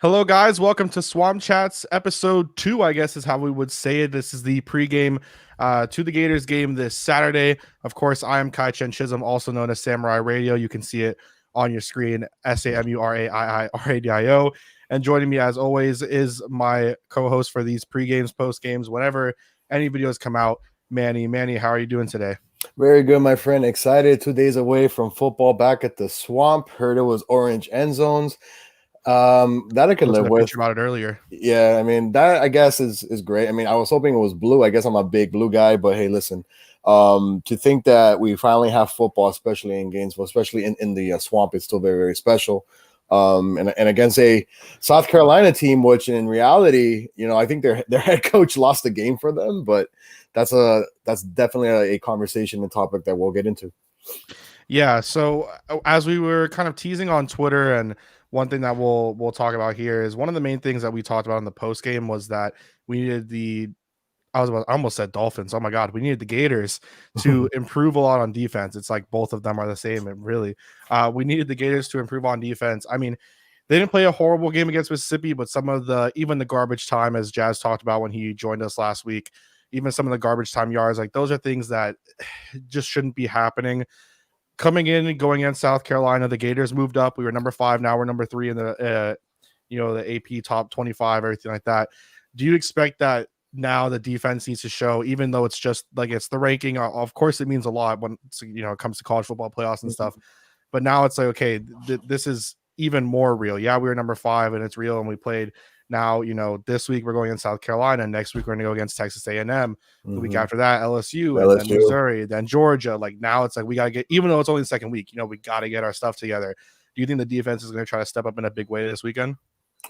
Hello, guys. Welcome to Swamp Chats episode 2, I guess is how we would say it. This is the pregame to the Gators game this Saturday. Of course, I am Kai Chen Chisholm, also known as Samurai Radio. You can see it on your screen, SAMURAIIRADIO. And joining me, as always, is my co-host for these pre-games, post-games, whenever any videos come out, Manny. Manny, how are you doing today? Very good, my friend. Excited. 2 days away from football back at the Swamp. Heard it was orange end zones. That I could live with. About it earlier. Yeah, I mean that I guess is great. I mean, I was hoping it was blue. I guess I'm a big blue guy, but hey, listen. To think that we finally have football, especially in Gainesville, especially in the Swamp, is still very, very special. And against a South Carolina team, which in reality, I think their head coach lost the game for them, but that's definitely a conversation and topic that we'll get into. Yeah. So as we were kind of teasing on Twitter, and one thing that we'll talk about here is one of the main things that we talked about in the post game was that we needed I almost said Dolphins. Oh my God, we needed the Gators to improve a lot on defense. It's like both of them are the same. And really, we needed the Gators to improve on defense. I mean, they didn't play a horrible game against Mississippi, but some of even the garbage time, as Jazz talked about when he joined us last week, even some of the garbage time yards, like those are things that just shouldn't be happening. Coming in and going against South Carolina, the Gators moved up. We were number 5. Now we're number 3 in the the AP top 25, everything like that. Do you expect that now the defense needs to show, even though it's just like it's the ranking? Of course, it means a lot when it comes to college football playoffs and stuff. But now it's like, okay, this is even more real. Yeah, we were number 5 and it's real, and we played. Now, this week we're going in South Carolina. Next week we're going to go against Texas A&M. The week after that, LSU, and then Missouri, then Georgia. Like now it's like we got to get, even though it's only the second week, we got to get our stuff together. Do you think the defense is going to try to step up in a big way this weekend?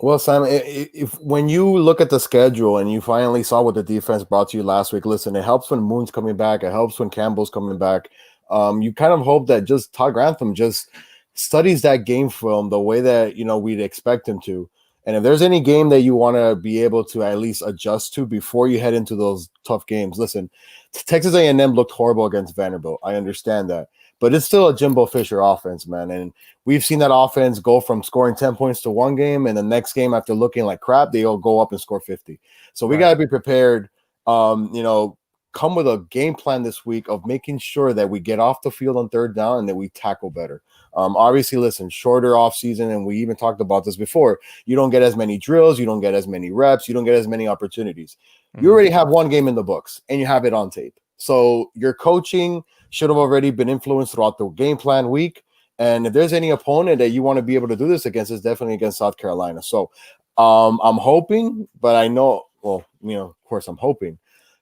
Well, Simon, if when you look at the schedule and you finally saw what the defense brought to you last week, listen, it helps when Moon's coming back. It helps when Campbell's coming back. You kind of hope that just Todd Grantham just studies that game film the way that, we'd expect him to. And if there's any game that you want to be able to at least adjust to before you head into those tough games, listen, Texas A&M looked horrible against Vanderbilt. I understand that. But it's still a Jimbo Fisher offense, man. And we've seen that offense go from scoring 10 points to one game, and the next game, after looking like crap, they'll go up and score 50. So we got to be prepared, come with a game plan this week of making sure that we get off the field on third down and that we tackle better. Obviously, listen, shorter off season, and we even talked about this before. You don't get as many drills, you don't get as many reps, you don't get as many opportunities. You already have one game in the books, and you have it on tape. So your coaching should have already been influenced throughout the game plan week. And if there's any opponent that you want to be able to do this against, it's definitely against South Carolina. So I'm hoping, but I know, well, of course I'm hoping.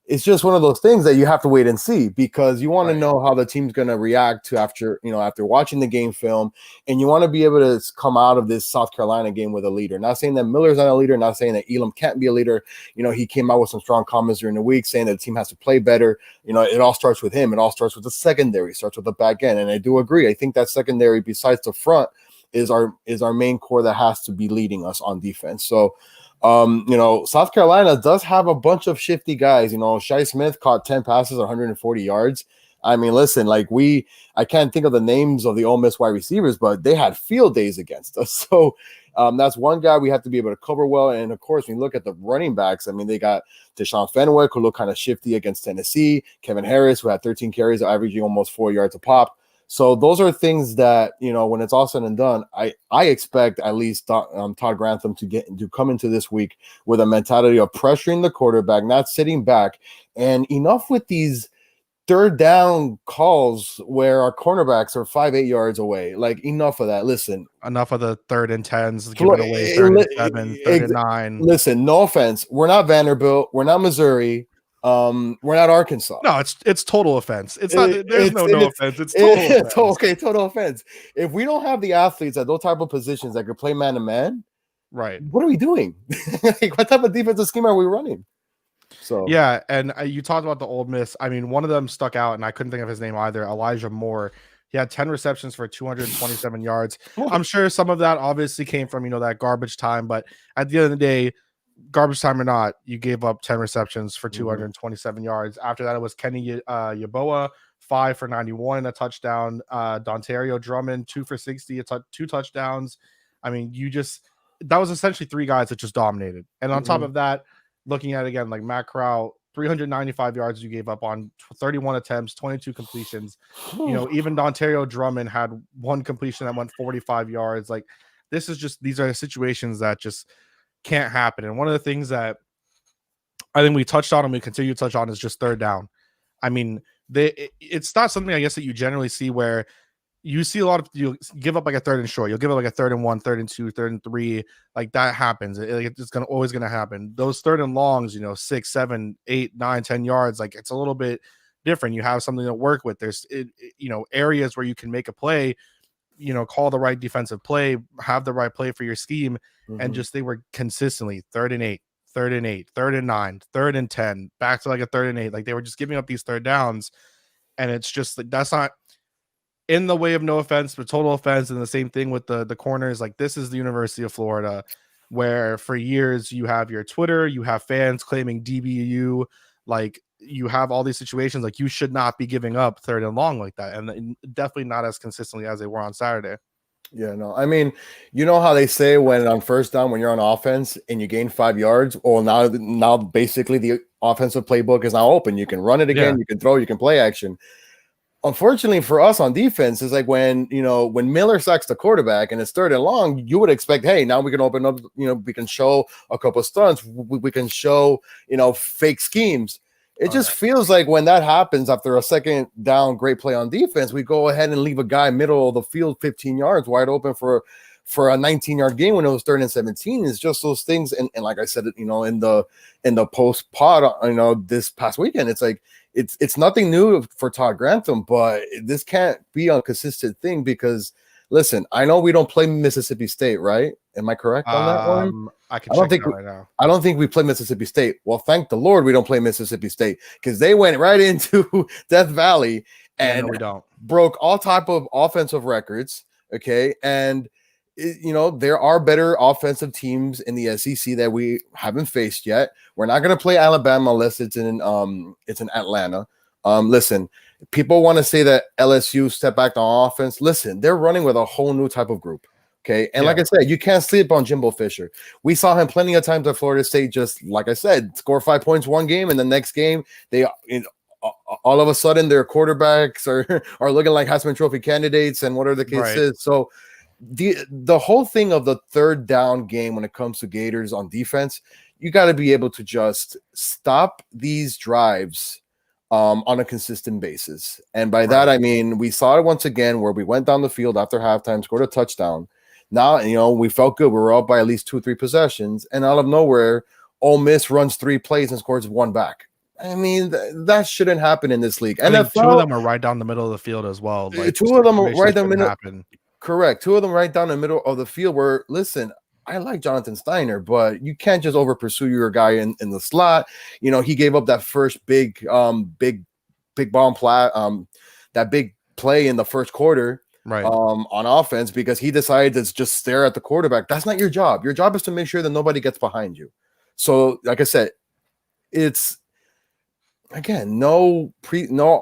It's just one of those things that you have to wait and see, because you want to know how the team's going to react to after watching the game film, and you want to be able to come out of this South Carolina game with a leader. Not saying that Miller's not a leader, not saying that Elam can't be a leader. He came out with some strong comments during the week saying that the team has to play better. It all starts with him. It all starts with the secondary, starts with the back end. And I do agree. I think that secondary, besides the front, is our main core that has to be leading us on defense. So South Carolina does have a bunch of shifty guys. Shai Smith caught 10 passes, 140 yards. I mean, listen, I can't think of the names of the Ole Miss wide receivers, but they had field days against us. So that's one guy we have to be able to cover well. And of course, when you look at the running backs, I mean, they got Deshaun Fenwick, who looked kind of shifty against Tennessee, Kevin Harris, who had 13 carries, averaging almost 4 yards a pop. So those are things that, when it's all said and done, I expect at least Todd Grantham to come into this week with a mentality of pressuring the quarterback, not sitting back, and enough with these third down calls where our cornerbacks are 5-8 yards away. Like, enough of that. Listen, enough of the 3rd and 10s, giving away 3rd and 7, 3rd and 9. Listen, no offense, we're not Vanderbilt, we're not Missouri. We're not Arkansas. No, it's total offense. It's not. There's no offense. It's total offense. Okay, total offense. If we don't have the athletes at those type of positions that could play man to man, right? What are we doing? What type of defensive scheme are we running? So yeah, and you talked about the Ole Miss. I mean, one of them stuck out, and I couldn't think of his name either. Elijah Moore. He had 10 receptions for 227 yards. I'm sure some of that obviously came from that garbage time, but at the end of the day, garbage time or not, you gave up 10 receptions for 227 yards. After that, it was Kenny Yeboah, 5 for 91 and a touchdown. Dontario Drummond, 2 for 60, 2 touchdowns. I mean, that was essentially three guys that just dominated. And on top Mhm. of that, looking at it again, like Matt Corral, 395 yards you gave up on 31 attempts, 22 completions. Even Dontario Drummond had one completion that went 45 yards. Like, these are situations that just can't happen. And one of the things that I think we touched on and we continue to touch on is just third down. I mean, it's not something I guess that you generally see where you see a lot of you give up like a third and short. You'll give up like a third and 1, third and 2, third and 3. Like that happens. It's gonna always gonna happen. Those third and longs, 6, 7, 8, 9, 10 yards. Like it's a little bit different. You have something to work with. There's areas where you can make a play. Call the right defensive play, have the right play for your scheme, and Mhm. just they were consistently third and 8, third and 8, third and 9, third and 10, back to like a third and 8. Like they were just giving up these third downs, and it's just like that's not in the way of no offense, but total offense. And the same thing with the corners. Like this is the University of Florida, where for years you have your Twitter, you have fans claiming DBU, like you have all these situations. Like you should not be giving up third and long like that, and definitely not as consistently as they were on Saturday. Yeah, no. I mean, you know how they say when on first down, when you're on offense and you gain 5 yards, well, now basically the offensive playbook is now open. You can run it Yeah, again, you can throw, you can play action. Unfortunately for us on defense, is like when Miller sacks the quarterback and it's third and long, you would expect, hey, now we can open up, we can show a couple stunts, we can show fake schemes. It all just right, feels like when that happens after a second down, great play on defense, we go ahead and leave a guy middle of the field, 15 yards wide open for a 19-yard game when it was third and 17. It's just those things, and like I said, in the post pod, this past weekend, it's like it's nothing new for Todd Grantham, but this can't be a consistent thing because listen, I know we don't play Mississippi State, right? Am I correct on that one? I can I don't check think that right now. I don't think we play Mississippi State. Well, thank the Lord we don't play Mississippi State because they went right into Death Valley Yeah, no, and we don't. broke all type of offensive records. Okay, and there are better offensive teams in the SEC that we haven't faced yet. We're not going to play Alabama unless it's in Atlanta. Listen, people want to say that LSU step back on offense. Listen, they're running with a whole new type of group. Okay, and like Yeah, I said, you can't sleep on Jimbo Fisher. We saw him plenty of times at Florida State. Just like I said, score 5 points one game, and the next game they all of a sudden their quarterbacks are looking like Heisman Trophy candidates, and whatever the case right. is. So the whole thing of the third down game when it comes to Gators on defense, you got to be able to just stop these drives on a consistent basis. And by that, Right. I mean, we saw it once again where we went down the field after halftime, scored a touchdown. Now, we felt good. We were up by at least 2 or 3 possessions. And out of nowhere, Ole Miss runs 3 plays and scores one back. I mean, that shouldn't happen in this league. I think two of NFL, them are right down the middle of the field as well. Like the 2 of them are situation right down the shouldn't middle. happen. Correct. 2 of them right down the middle of the field where, listen, I like Jonathan Steiner, but you can't just over pursue your guy in the slot. He gave up that first big bomb that big play in the first quarter Right. on offense because he decided to just stare at the quarterback. That's not your job. Your job is to make sure that nobody gets behind you. So, like I said, it's again no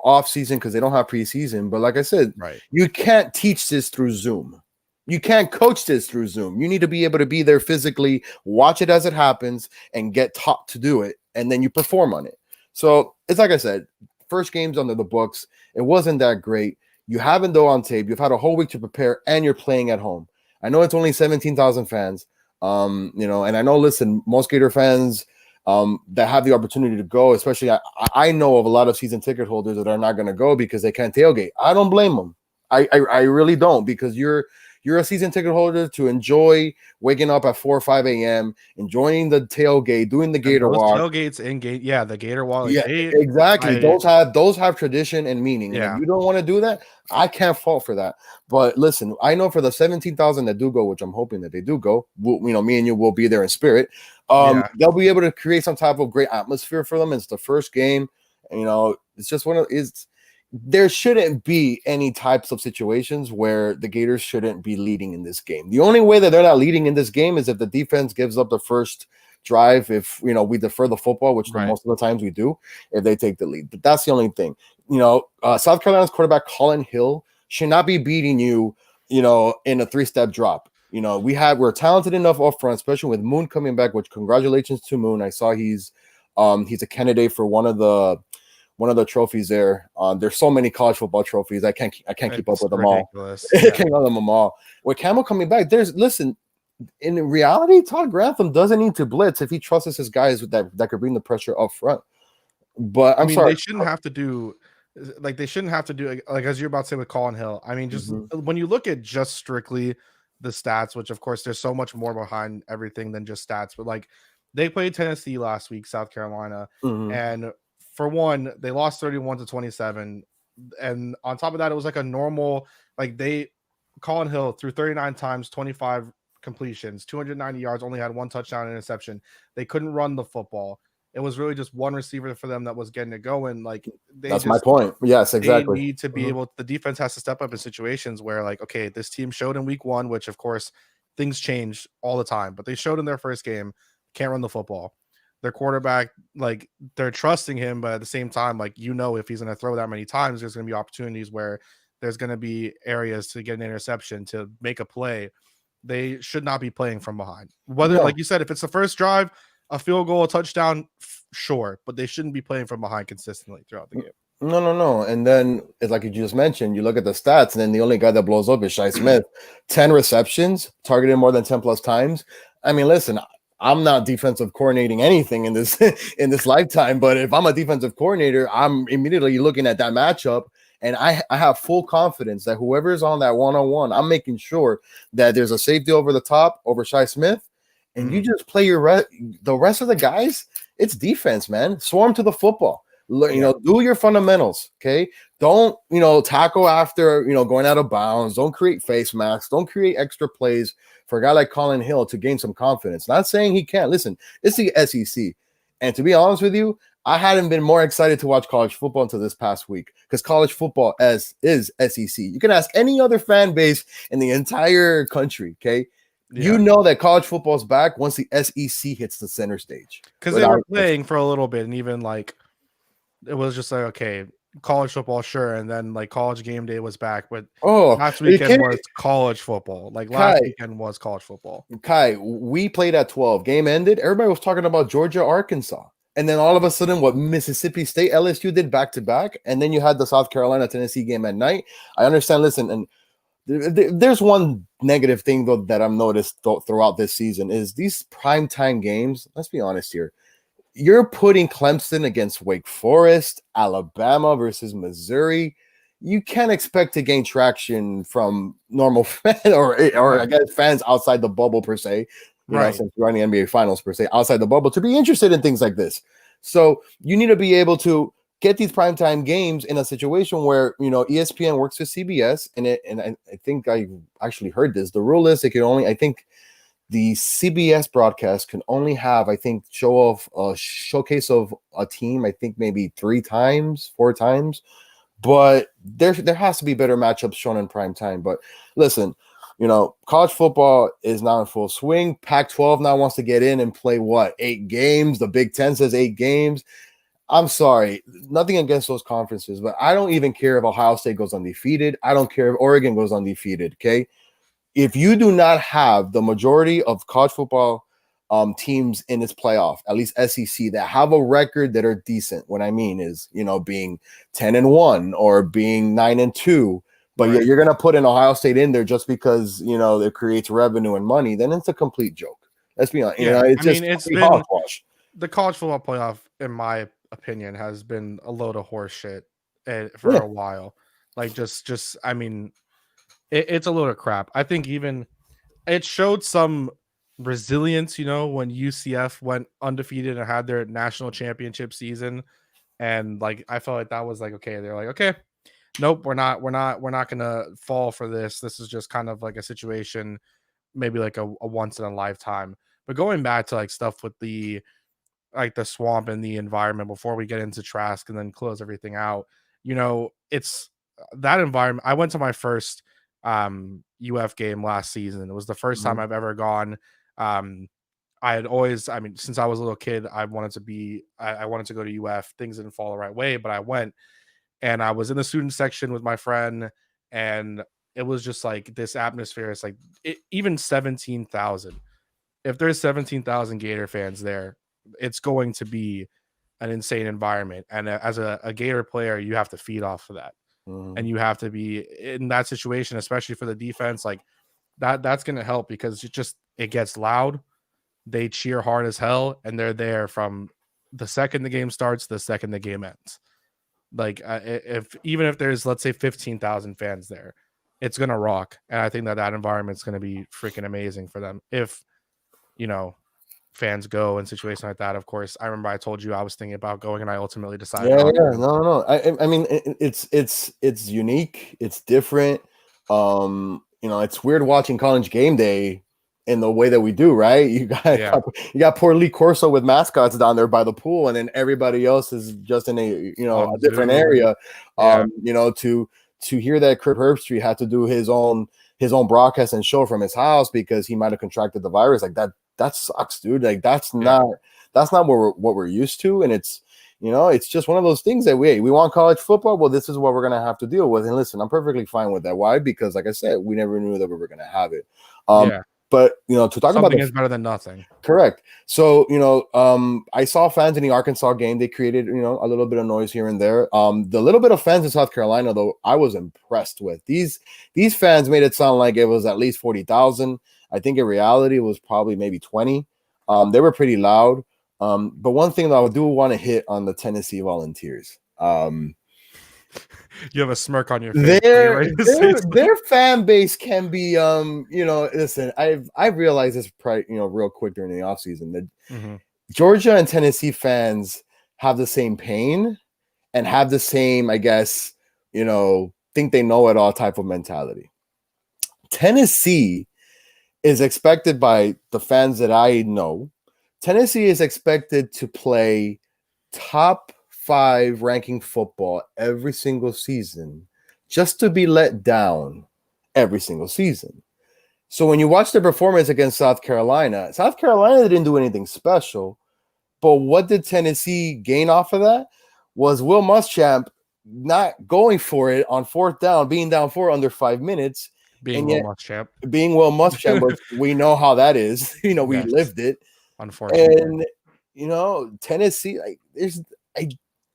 off season because they don't have preseason. But like I said, Right. you can't teach this through Zoom. You can't coach this through Zoom. You need to be able to be there physically, watch it as it happens, and get taught to do it, and then you perform on it. So it's like I said, first game's under the books. It wasn't that great. You haven't though on tape. You've had a whole week to prepare, and you're playing at home. I know it's only 17,000 fans. And I know, listen, most Gator fans that have the opportunity to go, especially I know of a lot of season ticket holders that are not going to go because they can't tailgate. I don't blame them. I really don't, because you're a season ticket holder to enjoy waking up at 4 or 5 a.m., enjoying the tailgate, doing the And Gator those walk. tailgates in gate, yeah, the Gator Wall, like Yeah, exactly. I Those have tradition and meaning. And if yeah, you don't want to do that, I can't fault for that. But listen, I know for the 17,000 that do go, which I'm hoping that they do go, me and you will be there in spirit. yeah, They'll be able to create some type of great atmosphere for them. It's the first game. It's just there shouldn't be any types of situations where the Gators shouldn't be leading in this game. The only way that they're not leading in this game is if the defense gives up the first drive, if we defer the football, which right. most of the times we do, if they take the lead. But that's the only thing. South Carolina's quarterback Colin Hill should not be beating you, in a 3-step drop. We're talented enough up front, especially with Moon coming back. Which congratulations to Moon. I saw he's a candidate for one of the trophies there. There's so many college football trophies. I can't keep up It's with them all. ridiculous. I Yeah. can't keep up with them all. With Campbell coming back, in reality, Todd Grantham doesn't need to blitz if he trusts his guys that could bring the pressure up front. But I I'm mean, sorry. they shouldn't have to do like as you're about to say with Colin Hill. I mean, just when you look at just strictly the stats, which of course there's so much more behind everything than just stats, but like they played Tennessee last week, South Carolina, and for one, they lost 31-27. And on top of that, it was like a normal, Colin Hill threw 39 times, 25 completions, 290 yards, only had one touchdown and interception. They couldn't run the football. It was really just one receiver for them that was getting it going. Like That's my point. Yes, they exactly. need to be able. The defense has to step up in situations where, like, okay, this team showed in week one, which of course things change all the time, but they showed in their first game can't run the football. Their quarterback, like, they're trusting him, but at the same time, like, if he's going to throw that many times, there's going to be opportunities where there's going to be areas to get an interception to make a play. They should not be playing from behind. Whether, like you said, if it's the first drive, a field goal, a touchdown, sure, but they shouldn't be playing from behind consistently throughout the game. No. And then it's like you just mentioned, you look at the stats, and then the only guy that blows up is Shi Smith. 10 receptions, targeted more than 10 plus times. I mean, listen, I'm not defensive coordinating anything in this in this lifetime, but if I'm a defensive coordinator, I'm immediately looking at that matchup, and I have full confidence that whoever's on that one-on-one, I'm making sure that there's a safety over the top over Shi Smith, and you just play the rest of the guys. It's defense, man. Swarm to the football. Do your fundamentals. Okay. Don't, tackle after, going out of bounds. Don't create face masks. Don't create extra plays for a guy like Colin Hill to gain some confidence. Not saying he can't. Listen, it's the SEC. And to be honest with you, I hadn't been more excited to watch college football until this past week, because college football is SEC. You can ask any other fan base in the entire country. Okay. Yeah. You know that college football is back once the SEC hits the center stage. Because they were playing for a little bit, and even like it was just like, okay, college football, sure, and then like college game day was back, but last weekend was college football. Like last weekend was college football. Kai, we played at 12. Game ended. Everybody was talking about Georgia, Arkansas. And then all of a sudden, what Mississippi State, LSU did back to back. And then you had the South Carolina, Tennessee game at night. I understand. Listen, and there's one negative thing, though, that I've noticed throughout this season is these primetime games. Let's be honest here. You're putting Clemson against Wake Forest, Alabama versus Missouri. You can't expect to gain traction from normal fans or I guess fans outside the bubble per se. Since we're in the NBA Finals per se, outside the bubble, to be interested in things like this. So you need to be able to get these primetime games in a situation where ESPN works with CBS, and I think I actually heard this. The rule is the CBS broadcast can only have, show a showcase of a team, maybe 3 times, 4 times. But there has to be better matchups shown in prime time. But listen, college football is now in full swing. Pac-12 now wants to get in and play 8 games. The Big Ten says 8 games. I'm sorry, nothing against those conferences, but I don't even care if Ohio State goes undefeated. I don't care if Oregon goes undefeated, okay? If you do not have the majority of college football teams in this playoff, at least SEC, that have a record that are decent, what I mean is, being 10-1 or being 9-2, but you're going to put an Ohio State in there just because, it creates revenue and money, then it's a complete joke. Let's be honest. It's been hogwash. The college football playoff, in my opinion, has been a load of horse shit for a while. Like it's a load of crap. I think even it showed some resilience, when UCF went undefeated and had their national championship season. And like, I felt like that was like, okay, they're like, okay, nope, we're not gonna fall for this. This is just kind of like a situation, maybe like a once in a lifetime. But going back to like stuff with the swamp and the environment before we get into Trask and then close everything out, it's that environment. I went to my first UF game last season. It was the first time I've ever gone. I had always, since I was a little kid, I wanted to go to UF. Things didn't fall the right way, but I went, and I was in the student section with my friend, and it was just like this atmosphere. It's like even 17,000. If there's 17,000 Gator fans there, it's going to be an insane environment. And as a Gator player, you have to feed off of that. And you have to be in that situation, especially for the defense. Like that's going to help because it gets loud. They cheer hard as hell, and they're there from the second the game starts to the second the game ends. Like even if there's, let's say, 15,000 fans there, it's going to rock. And I think that environment's going to be freaking amazing for them. If, fans go in situations like that. Of course, I remember I told you I was thinking about going, and I ultimately decided. No. I mean, it's unique. It's different. It's weird watching College Game Day in the way that we do, right? You got poor Lee Corso with mascots down there by the pool, and then everybody else is just in a different area. To hear that Kurt Herbstreit had to do his own broadcast and show from his house because he might have contracted the virus, like that sucks, dude. Like that's not what we're used to, and it's just one of those things that we want college football. Well, this is what we're gonna have to deal with. And listen, I'm perfectly fine with that. Why? Because like I said, we never knew that we were gonna have it. But to talk something about is better than nothing. Correct. So I saw fans in the Arkansas game. They created a little bit of noise here and there. The little bit of fans in South Carolina, though, I was impressed with. These fans made it sound like it was at least 40,000. I think in reality it was probably maybe 20. They were pretty loud. But one thing that I do want to hit on the Tennessee Volunteers. You have a smirk on your face. Their fan base can be listen, I've realized this real quick during the offseason that Georgia and Tennessee fans have the same pain and have the same, I guess, think they know it all type of mentality. Tennessee is expected by the fans that I know. Tennessee is expected to play top 5 ranking football every single season just to be let down every single season. So when you watch their performance against South Carolina didn't do anything special, but what did Tennessee gain off of that was Will Muschamp not going for it on 4th down, being down 4 under 5 minutes. Being Will Muschamp, which we know how that is. We lived it. Unfortunately. And Tennessee, like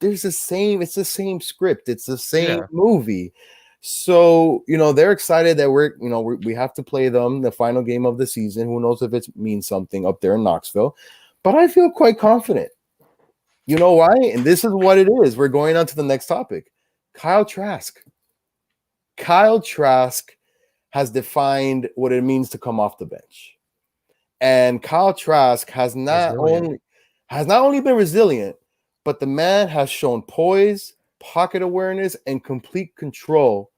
there's the same, it's the same script, it's the same movie. So they're excited that we have to play them the final game of the season. Who knows if it means something up there in Knoxville, but I feel quite confident. You know why? And this is what it is. We're going on to the next topic. Kyle Trask has defined what it means to come off the bench, and Kyle Trask has not only been resilient, but the man has shown poise, pocket awareness, and complete control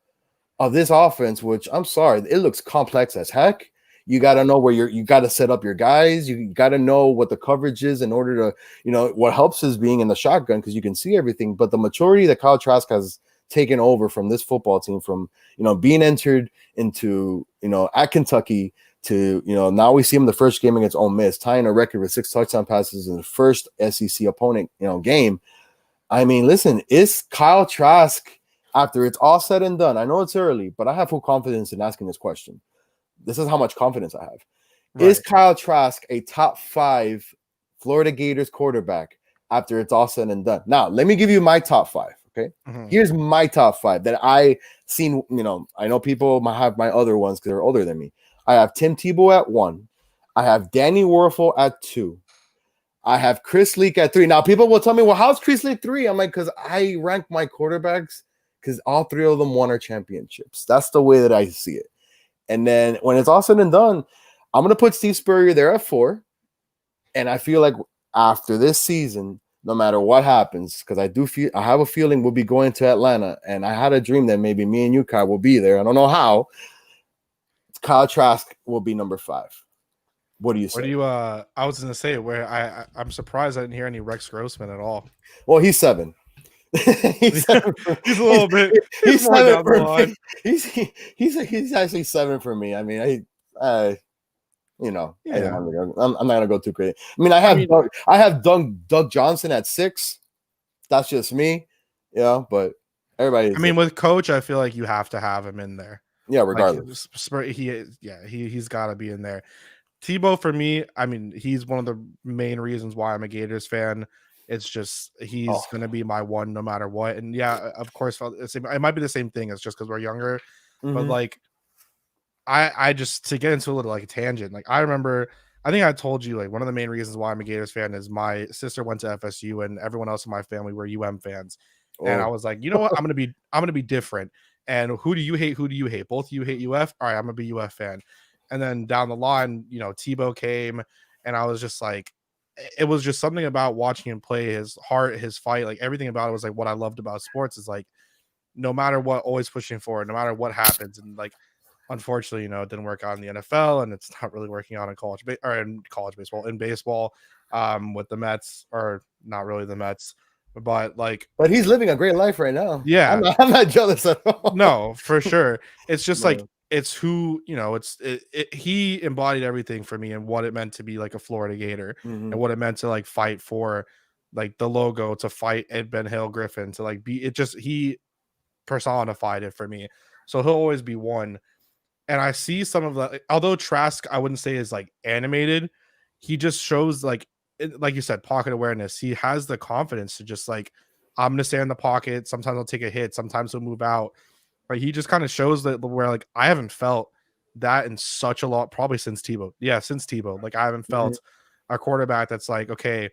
of this offense, which I'm sorry, it looks complex as heck. You got to know where you got to set up your guys. You got to know what the coverage is in order to, what helps is being in the shotgun because you can see everything. But the maturity that Kyle Trask has taken over from this football team, from, being entered into, at Kentucky to, now we see him the first game against Ole Miss, tying a record with 6 touchdown passes in the first SEC opponent, game. I mean, listen, is Kyle Trask, after it's all said and done, I know it's early, but I have full confidence in asking this question. This is how much confidence I have. Right. Is Kyle Trask a top 5 Florida Gators quarterback after it's all said and done? Now, let me give you my top 5. Okay. Here's my top 5 that I seen. I know people might have my other ones because they're older than me. I have Tim Tebow at 1. I have Danny Werfel at 2. I have Chris Leak at 3. Now, people will tell me, well, how's Chris Leak 3? I'm like, because I rank my quarterbacks because all 3 of them won our championships. That's the way that I see it. And then when it's all said and done, I'm going to put Steve Spurrier there at 4. And I feel like after this season, no matter what happens, because I have a feeling we'll be going to Atlanta. And I had a dream that maybe me and you, Kyle, will be there. I don't know how. Kyle Trask will be number 5. What do you say? I was going to say I'm surprised I didn't hear any Rex Grossman at all. Well, he's 7. he's a little bit. He's 7 for me. He's actually 7 for me. I mean, I'm not gonna go too crazy. I mean, I have Doug Johnson at 6. That's just me, but everybody. I mean, with Coach, I feel like you have to have him in there. Yeah, Like regardless. he's got to be in there. Tebow for me, I mean, he's one of the main reasons why I'm a Gators fan. It's just Oh. he's gonna be my one no matter what. And yeah, of course, it might be the same thing. It's just because we're younger, but Mhm. like I just to get into a little like a tangent. Like I remember, I think I told you like one of the main reasons why I'm a Gators fan is my sister went to FSU and everyone else in my family were fans. And I Oh. was like, you know what? I'm gonna be different. And who do you hate? Who do you hate? Both of you hate UF. All right, I'm gonna be UF fan. And then down the line, Tebow came, and I was just like, it was just something about watching him play, his heart, his fight, like everything about it was like what I loved about sports is like no matter what, always pushing forward, no matter what happens. And like unfortunately, it didn't work out in the NFL, and it's not really working out in or in college baseball, in baseball, with the Mets, or not really the Mets, but like, But he's living a great life right now. I'm yeah, not, I'm not jealous at all. no, for sure. It's just like No. it's who he embodied everything for me and what it meant to be like a Florida Gator and Mhm. what it meant to like fight for like the logo, to fight Ed Ben Hill Griffin, to like be it just he personified it for me. So he'll always be one. And I see some of the although Trask I wouldn't say is like animated, he just shows like like you said, pocket awareness. He has the confidence to just like I'm gonna stay in the pocket. Sometimes I'll take a hit, sometimes he'll move out. But he just kind of shows that where like I haven't felt that in such a lot, probably since Tebow. Yeah, since Tebow. Like I haven't Mhm. felt a quarterback that's like, okay,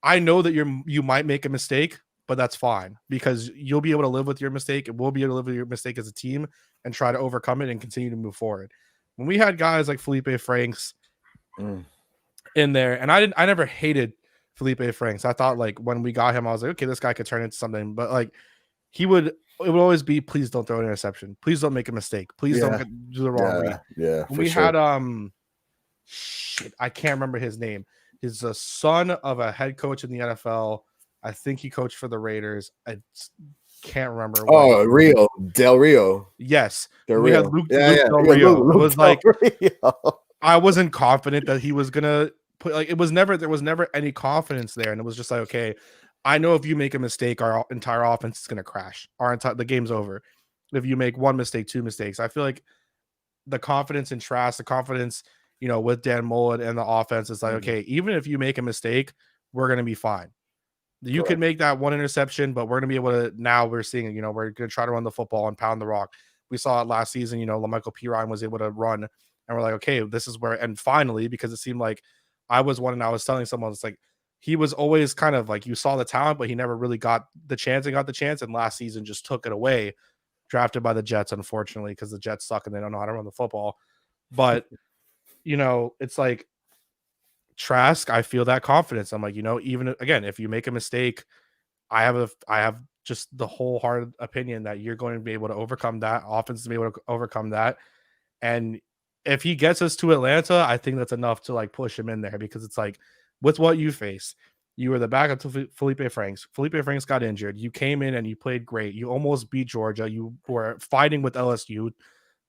I know that you might make a mistake, but that's fine because you'll be able to live with your mistake, and we'll be able to live with your mistake as a team and try to overcome it and continue to move forward. When we had guys like Felipe Franks Mm. in there, and I never hated Felipe Franks. I thought like when we got him, I was like, okay, this guy could turn into something. But like it would always be, please don't throw an interception. Please don't make a mistake. Please don't Yeah. do the wrong read. Yeah, When for we sure. had shit, I can't remember his name. He's the son of a head coach in the NFL. I think he coached for the Raiders. I can't remember what his Oh, name is. Del Rio. Yes. Del When we had Rio. Luke Del Yeah, Rio, it Luke was Del like Rio. I wasn't confident that he was gonna put like there was never any confidence there. And it was just like, okay, I know if you make a mistake, our entire offense is gonna crash. The game's over. If you make one mistake, two mistakes. I feel like the confidence in Trask, the confidence, with Dan Mullen and the offense is like, okay, even if you make a mistake, we're gonna be fine. You could Correct. make that one interception, but we're gonna be able to now we're seeing, we're gonna try to run the football and pound the rock. We saw it last season, LaMichael Pirine was able to run, and we're like, okay, this is where, and finally, because it seemed like I was one and I was telling someone, it's like he was always kind of like you saw the talent, but he never really got the chance and got the chance, and last season just took it away, drafted by the Jets, unfortunately, because the Jets suck and they don't know how to run the football. But it's like Trask, I feel that confidence. I'm like, even again, if you make a mistake, I have just the wholehearted opinion that you're going to be able to overcome that. Offense to be able to overcome that. And if he gets us to Atlanta, I think that's enough to like push him in there, because it's like with what you face, you were the backup to Felipe Franks. Felipe Franks got injured. You came in and you played great. You almost beat Georgia. You were fighting with LSU.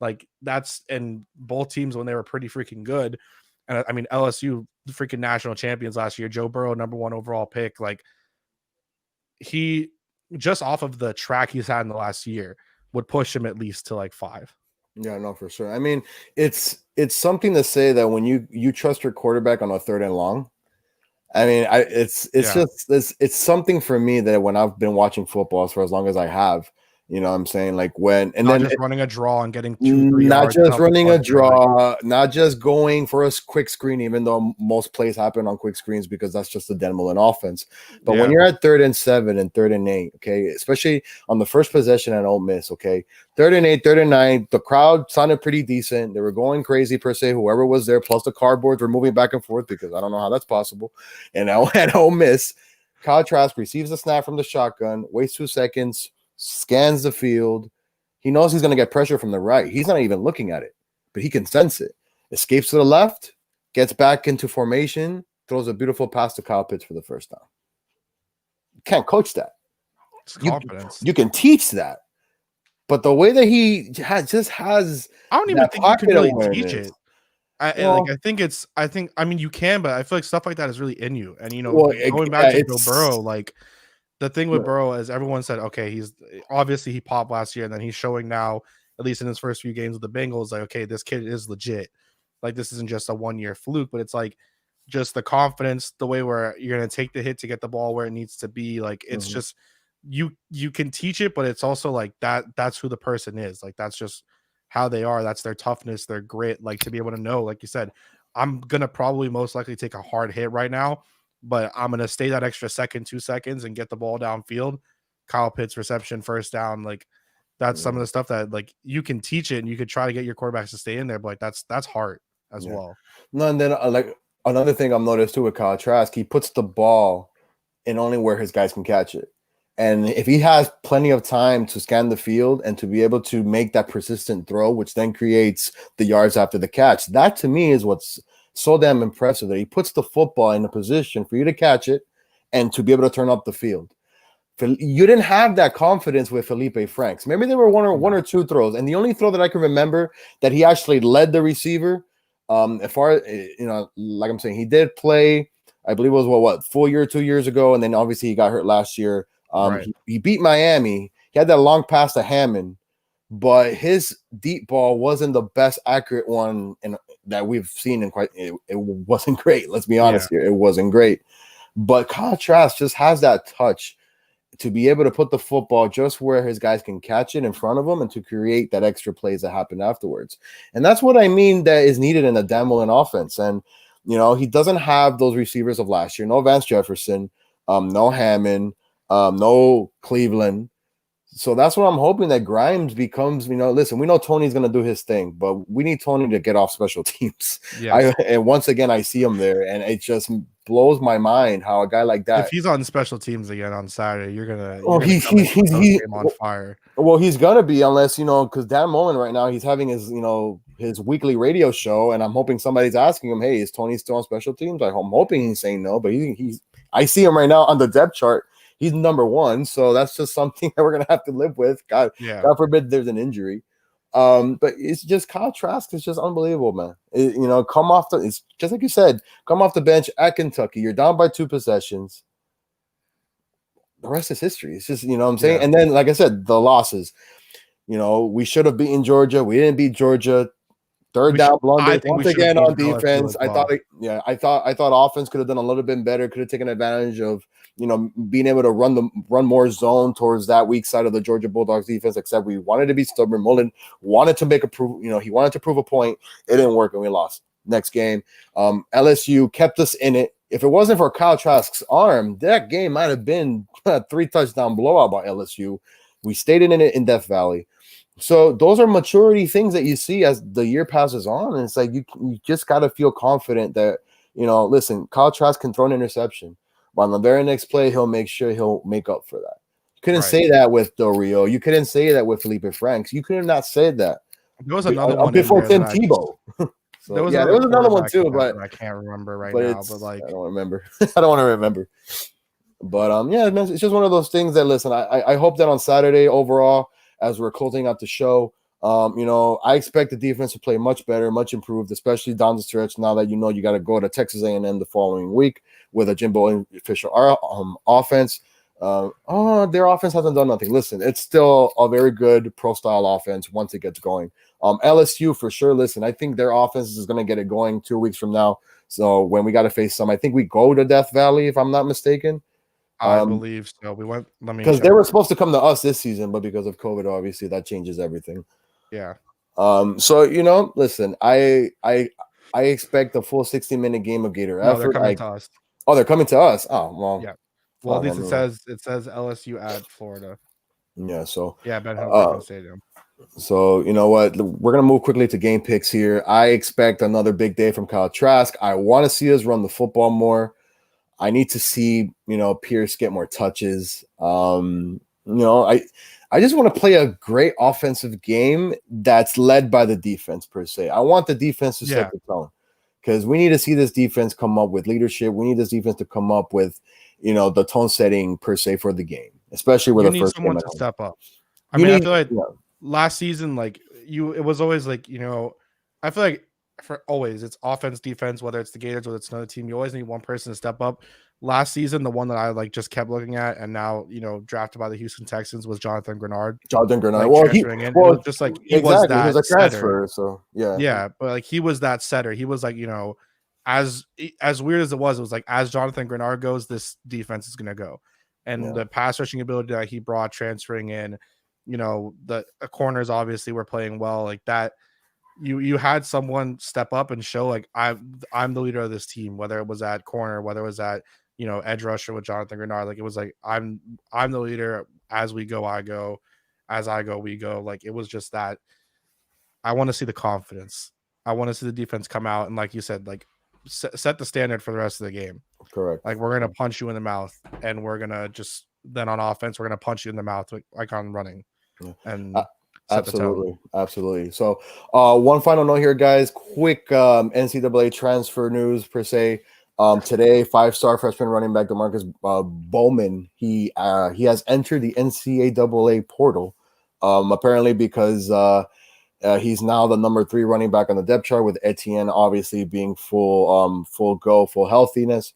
Like that's, and both teams when they were pretty freaking good. And I mean, LSU freaking national champions last year. Joe Burrow, #1 overall pick. Like he just off of the track he's had in the last year would push him at least to like 5. Yeah, no, for sure. I mean, it's something to say that when you trust your quarterback on a third and long. I mean, it's Yeah. just it's something for me that when I've been watching football for as long as I have, you know what I'm saying? Like when and Not then just running a draw and getting 2-3 not yards and just help the running a punter, like draw, not just going for a quick screen, even though most plays happen on quick screens because that's just the Dan Mullen offense. But when yeah. you're at 3rd and 7 and 3rd and 8, okay, especially on the first possession at Ole Miss, okay, 3rd and 8, 3rd and 9, the crowd sounded pretty decent. They were going crazy per se. Whoever was there, plus the cardboards were moving back and forth because I don't know how that's possible. And at Ole Miss, Kyle Trask receives the snap from the shotgun, waits 2 seconds, scans the field. He knows he's going to get pressure from the right. He's not even looking at it, but he can sense it. Escapes to the left, gets back into formation, throws a beautiful pass to Kyle Pitts for the first down. You can't coach that. It's You confidence. you can teach that, but the way that he just has I don't even that think you can pocket really teach awareness. it. Well, I mean you can, but I feel like stuff like that is really in you. And well, going back yeah, to Joe Burrow, it's like the thing with Burrow is everyone said, okay, he's obviously he popped last year, and then he's showing now at least in his first few games with the Bengals, like, okay, this kid is legit. Like, this isn't just a 1 year fluke, but it's like just the confidence, the way where you're going to take the hit to get the ball where it needs to be. Like, it's just, you can teach it, but it's also like that's who the person is. Like, that's just how they are. That's their toughness, their grit. Like, to be able to know, like you said, I'm going to probably most likely take a hard hit right now, but I'm going to stay that extra second, 2 seconds and get the ball downfield. Kyle Pitts reception, first down. Like, that's some of the stuff that like you can teach it and you could try to get your quarterbacks to stay in there, but like that's hard as well. No, and then like another thing I've noticed too with Kyle Trask, he puts the ball in only where his guys can catch it. And if he has plenty of time to scan the field and to be able to make that persistent throw, which then creates the yards after the catch, that to me is what's so damn impressive, that he puts the football in a position for you to catch it and to be able to turn up the field. You didn't have that confidence with Felipe Franks. Maybe there were one or two throws, and the only throw that I can remember that he actually led the receiver, as far as, like I'm saying, he did play, I believe it was what full year 2 years ago, and then obviously he got hurt last year. Right. He beat Miami. He had that long pass to Hammond, but his deep ball wasn't the best accurate one that we've seen in quite. It wasn't great. Let's be honest here. It wasn't great. But Kyle Trask just has that touch to be able to put the football just where his guys can catch it in front of him and to create that extra plays that happen afterwards. And that's what I mean that is needed in a Dan Mullen offense. And, he doesn't have those receivers of last year. No Vance Jefferson, no Hammond, no Cleveland. So that's what I'm hoping, that Grimes becomes, listen, we know Tony's going to do his thing, but we need Tony to get off special teams. Yes. And once again, I see him there, and it just blows my mind how a guy like that. If he's on special teams again on Saturday, you're gonna he's on fire. Well, he's gonna be, unless because Dan Mullen right now, he's having his his weekly radio show, and I'm hoping somebody's asking him, hey, is Tony still on special teams? I'm hoping he's saying no, but he's I see him right now on the depth chart. He's number one, so that's just something that we're gonna have to live with. God forbid there's an injury. But it's just Kyle Trask is just unbelievable, man. Come off it's just like you said, come off the bench at Kentucky. You're down by 2 possessions. The rest is history. It's just, what I'm saying. Yeah. And then, like I said, the losses. We should have beaten Georgia. We didn't beat Georgia. Third down blunder once again on defense. I thought offense could have done a little bit better. Could have taken advantage of being able to run more zone towards that weak side of the Georgia Bulldogs defense. Except we wanted to be stubborn. Mullen wanted to he wanted to prove a point. It didn't work, and we lost. Next game, LSU kept us in it. If it wasn't for Kyle Trask's arm, that game might have been a 3-touchdown blowout by LSU. We stayed in it in Death Valley. So those are maturity things that you see as the year passes on. And it's like you just got to feel confident that, listen, Kyle Trask can throw an interception. But on the very next play, he'll make sure he'll make up for that. You couldn't say that with Del Rio. You couldn't say that with Felipe Franks. You could have not said that. There was another one before Tim Tebow. So, there was another one too, but I can't remember right now. But like, I don't remember. I don't want to remember. But it's just one of those things that, listen, I hope that on Saturday overall, as we're closing out the show, I expect the defense to play much better, much improved, especially down the stretch. Now that you got to go to Texas A&M the following week with a Jimbo Fisher offense. Their offense hasn't done nothing. Listen, it's still a very good pro style offense once it gets going. LSU for sure. Listen, I think their offense is going to get it going 2 weeks from now. So when we got to face some, I think we go to Death Valley, if I'm not mistaken. I believe so. We went. Because they were supposed to come to us this season, but because of COVID, obviously that changes everything. Yeah. So listen, I expect a full 60-minute game of Gator effort. They're coming to us. Oh, they're coming to us. Oh, well. Yeah. Well, at least it says LSU at Florida. Yeah. So. Yeah, Ben Hill Stadium. So you know what? We're gonna move quickly to game picks here. I expect another big day from Kyle Trask. I want to see us run the football more. I need to see, Pierce get more touches. I just want to play a great offensive game that's led by the defense per se. I want the defense to set the tone, because we need to see this defense come up with leadership. We need this defense to come up with, the tone setting per se for the game, especially with the first game. You need someone to step up. I feel like last season, it was always like, I feel like for always it's offense, defense, whether it's the Gators, whether it's another team, you always need one person to step up. Last season, the one that I like just kept looking at, and now drafted by the Houston Texans was Jonathan Grenard, Jonathan Grenard. like Well, transferring in. It was just like he was exactly. He was that a setter. transfer, so yeah, Yeah, but like he was that setter. He was like, as weird as it was like as Jonathan Grenard goes, this defense is gonna go. And yeah, the pass rushing ability that he brought transferring in, the corners obviously were playing well. Like that, you had someone step up and show like I'm the leader of this team, whether it was at corner, whether it was at edge rusher with Jonathan Grenard. Like it was like I'm the leader. As we go, I go. As I go, we go. Like it was just that I want to see the confidence. I want to see the defense come out and, like you said, like set the standard for the rest of the game. correct. Like we're gonna punch you in the mouth, and we're gonna just then on offense we're gonna punch you in the mouth like on running, Yeah. and set the tone. Absolutely. So, one final note here, guys. Quick NCAA transfer news per se. Today, 5-star freshman running back DeMarcus Bowman. He has entered the NCAA portal. Apparently because he's now the number 3 running back on the depth chart, with Etienne obviously being full healthiness.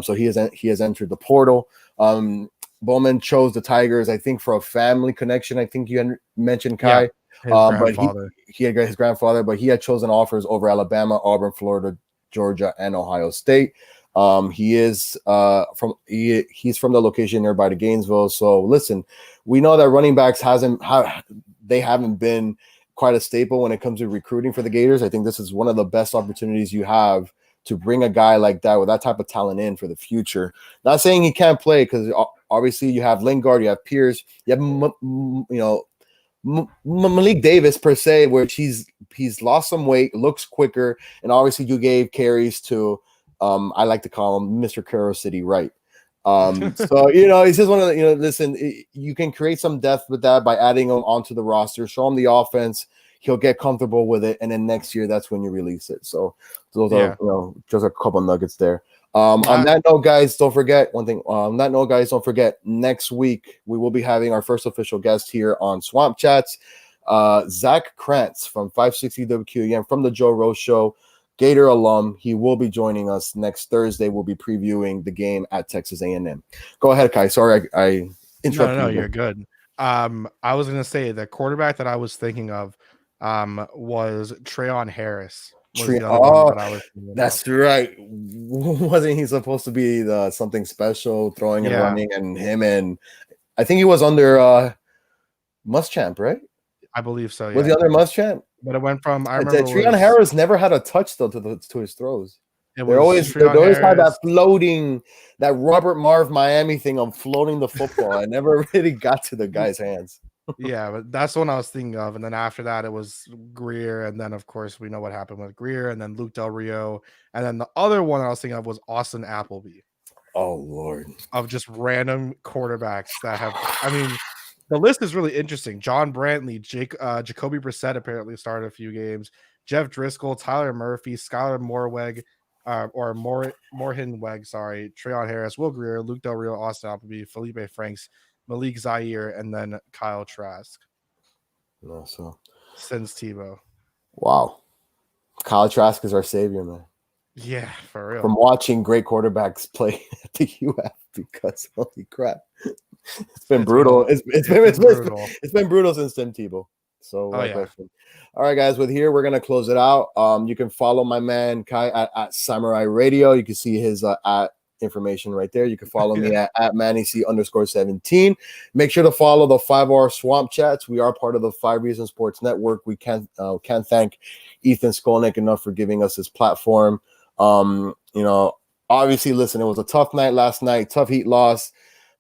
So he has entered the portal. Bowman chose the Tigers, I think, for a family connection. I think you had mentioned, Kai. Yeah, his grandfather. But he had his grandfather, but he had chosen offers over Alabama, Auburn, Florida, Georgia, and Ohio State. He's from the location nearby to Gainesville. So listen, we know that running backs haven't been quite a staple when it comes to recruiting for the Gators. I think this is one of the best opportunities you have to bring a guy like that with that type of talent in for the future. Not saying he can't play, because obviously you have Lingard, you have Pierce, you have Malik Davis per se, where he's lost some weight, looks quicker, and obviously you gave carries to I like to call him Mr. Carroll City Wright. So it's just one of the, listen, you can create some depth with that by adding him onto the roster, show him the offense, he'll get comfortable with it, and then next year that's when you release it. So those are just a couple nuggets there. On that note, guys, don't forget one thing. Don't forget, next week we will be having our first official guest here on Swamp Chats, Zach Krantz from 560 WQAM from the Joe Rose Show, Gator alum. He will be joining us next Thursday. We'll be previewing the game at Texas A&M. Go ahead, Kai. Sorry, I interrupted you. No, you're good. I was gonna say the quarterback that I was thinking of was Treon Harris. That's right. Wasn't he supposed to be the something special, throwing and running, and him, and I think he was under Muschamp, right? I believe so. Was he under Muschamp? But it went from Treon Harris never had a touch though to his throws. They always had that floating, that Robert Marv Miami thing of floating the football. I never really got to the guy's hands. Yeah, but that's the one I was thinking of. And then after that, it was Greer. And then, of course, we know what happened with Greer. And then Luke Del Rio. And then the other one I was thinking of was Austin Appleby. Oh, Lord. Of just random quarterbacks that have, the list is really interesting. John Brantley, Jacoby Brissett apparently started a few games. Jeff Driscoll, Tyler Murphy, Skylar Morweg, Morhinweg, sorry, Treon Harris, Will Greer, Luke Del Rio, Austin Appleby, Felipe Franks, Malik Zaire, and then Kyle Trask. Since Tebow. Wow. Kyle Trask is our savior, man. Yeah, for real. From watching great quarterbacks play at the UF, because holy crap. It's been brutal. It's been brutal since Tim Tebow. So all right, guys, with here, we're going to close it out. You can follow my man Kai at Samurai Radio. You can see his at information right there. You can follow me at MannyC_17. Make sure to follow the 5R Swamp Chats. We are part of the 5 Reasons Sports Network. We can't thank Ethan Skolnick enough for giving us his platform. Obviously, listen, it was a tough night last night, tough Heat loss,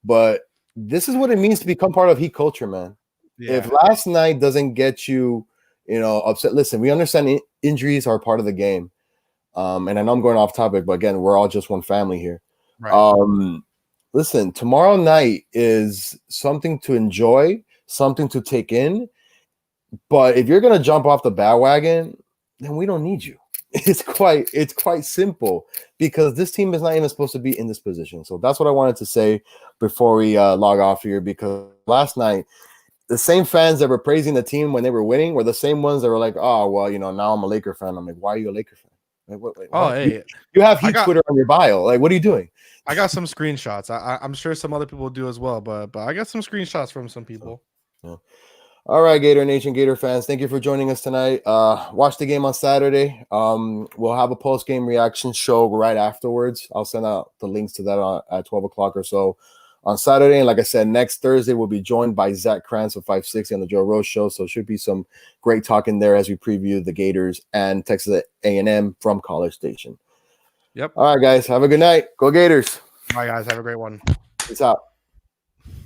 but this is what it means to become part of Heat culture, man. Yeah. If last night doesn't get you, upset, listen, we understand injuries are part of the game. And I know I'm going off topic, but again, we're all just one family here. Right. Listen, tomorrow night is something to enjoy, something to take in. But if you're going to jump off the bandwagon, then we don't need you. It's quite simple, because this team is not even supposed to be in this position. So that's what I wanted to say before we log off here, because last night the same fans that were praising the team when they were winning were the same ones that were like, oh, well, now I'm a Laker fan. I'm like, why are you a Laker fan? Like, Oh, what? hey, You have I Heat got Twitter on your bio. Like, what are you doing? I got some screenshots. I'm sure some other people do as well, but I got some screenshots from some people. Yeah. All right, Gator Nation, Gator fans, thank you for joining us tonight. Watch the game on Saturday. We'll have a post-game reaction show right afterwards. I'll send out the links to that at 12 o'clock or so on Saturday. And like I said, next Thursday, we'll be joined by Zach Krantz of 560 on the Joe Rose Show. So it should be some great talk in there as we preview the Gators and Texas A&M from College Station. Yep. All right, guys, have a good night. Go Gators. Bye, guys. Have a great one. Peace out.